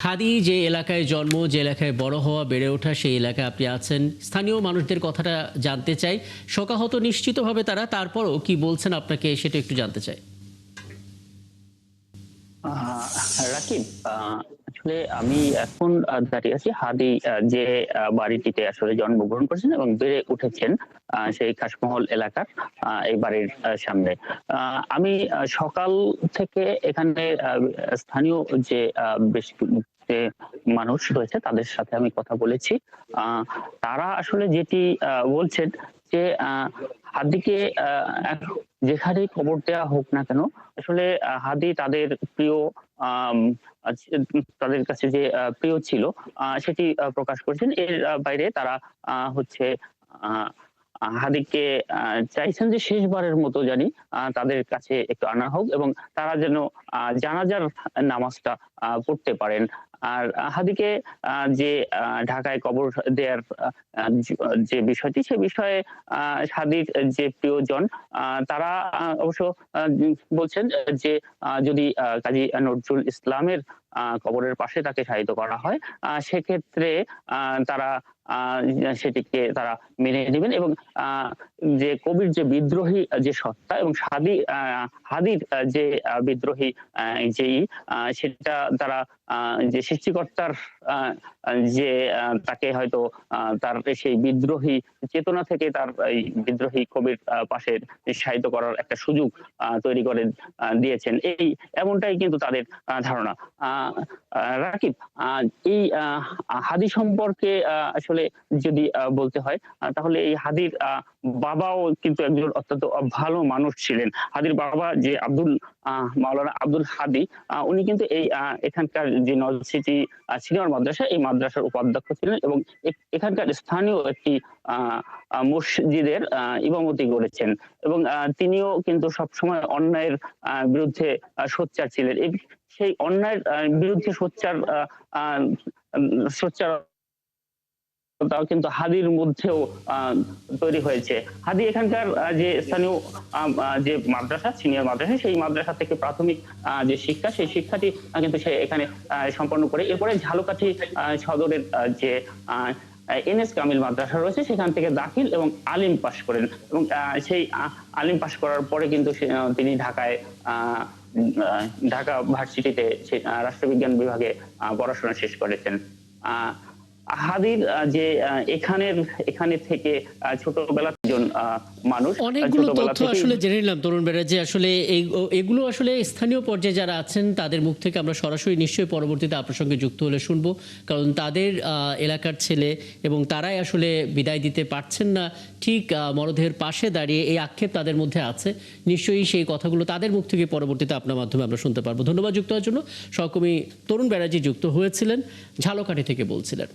হাদি যে এলাকায় জন্ম, যে এলাকায় বড় হওয়া, বেড়ে ওঠা, সেই এলাকায় আপনি আছেন। স্থানীয় মানুষদের কথাটা জানতে চাই। শোকাহত নিশ্চিতভাবে তারা, তারপরও কি বলছেন আপনাকে সেটা একটু জানতে চাই। রাকিব, আসলে আমি এখন দাঁড়িয়ে আছি হাদি যে বাড়িটিতে আসলে জন্মগ্রহণ করেছেন এবং বেড়ে উঠেছেন সেই খাসমহল এলাকার এই বাড়ির সামনে। আমি সকাল থেকে এখানে স্থানীয় যে বেশ যে মানুষ রয়েছে তাদের সাথে আমি কথা বলেছি। তারা আসলে যেটি বলছেন যে হাদিকে যেখানেই খবর দেওয়া হোক না কেন, আসলে হাদি তাদের প্রিয়, আম তাদের কাছে যে প্রিয় ছিল সেটি প্রকাশ করেছেন। এর বাইরে তারা হচ্ছে আ হাদিকে চাইছেন যে শেষবারের মতো জানি তাদের কাছে একটু আনা হোক এবং তারা যেন জানাজার নামাজটা পড়তে পারেন। আর হাদিকে যে ঢাকায় কবর দেয়ার যে বিষয়টি, সে বিষয়ে হাদির যে প্রিয়জন তারা অবশ্য বলছেন যে যদি কাজী নজরুল ইসলামের কবরের পাশে তাকে শায়িত করা হয়, সেক্ষেত্রে তারা আ সেটিকে তারা মেনে নিবেন এবং আ যে কবির যে বিদ্রোহী যে সত্তা এবং হাদির যে বিদ্রোহী যেই সেটা তারা যে সৃষ্টিকর্তার আ যে তাকে হয়তো তার সেই বিদ্রোহী চেতনা থেকে তার এই বিদ্রোহী কবির পাশে শায়িত করার একটা সুযোগ তৈরি করে দিয়েছেন। এমনটাই কিন্তু তাদের ধারণা। আ আ রাকিব, আ এই হাদী সম্পর্কে আসলে যদি বলতে হয়, তাহলে এই হাদীর বাবাও কিন্তু একজন অত্যন্ত ভালো মানুষ ছিলেন। হাদীর বাবা যে মাওলানা আব্দুল হাদী, উনি কিন্তু এই এখানকার যে নলেজ সিটি সিনিয়র মাদ্রাসা, এই মাদ্রাসার উপাধ্যক্ষ ছিলেন এবং এখানকার স্থানীয় একটি আ আ মসজিদের ইমামতি করেছেন এবং তিনিও কিন্তু সবসময় অন্যায়ের বিরুদ্ধে সোচ্চার ছিলেন। সেই অন্যায়ের বিরুদ্ধে সোচ্চার আ আ সোচ্চার তাও কিন্তু হাদির মধ্যেও আ তৈরি হয়েছে। হাদি এখানকার যে স্থানীয় যে মাদ্রাসা, সিনিয়র মাদ্রাসা, সেই মাদ্রাসা থেকে প্রাথমিক যে শিক্ষা, সেই শিক্ষাটি কিন্তু সে এখানে সম্পন্ন করে। এরপরে ঝালকাঠি সদরের যে আ এনএস কামিল মাদ্রাসা রয়েছে, সেখান থেকে দাখিল এবং আলিম পাস করেন এবং সেই আলিম পাস করার পরে কিন্তু তিনি ঢাকায় আ আ ঢাকা ভার্সিটিতে রাষ্ট্রবিজ্ঞান বিভাগে পড়াশোনা শেষ করেছেন। আ হাদির যে এখানে থেকে ছোটবেলা একজন মানুষ অনেকগুলো ছোটবেলা তথ্য থেকেই আসলে জেনে নিলাম তরুণ বেড়া, যে আসলে এগুলো আসলে স্থানীয় পর্যায়ে যারা আছেন তাদের মুখ থেকে আমরা সরাসরি নিশ্চয়ই পরবর্তীতে আপনার সঙ্গে যুক্ত হলে শুনবো। কারণ তাদের এলাকার ছেলে এবং তারাই আসলে বিদায় দিতে পারছেন না, ঠিক মরদেহের পাশে দাঁড়িয়ে এই আক্ষেপ তাদের মধ্যে আছে। নিশ্চয়ই সেই কথাগুলো তাদের মুখ থেকে পরবর্তীতে আপনার মাধ্যমে আমরা শুনতে পারবো। ধন্যবাদ যুক্ত হওয়ার জন্য। সহকর্মী তরুণ বেড়াজি যুক্ত হয়েছিলেন, ঝালকাঠি থেকে বলছিলেন।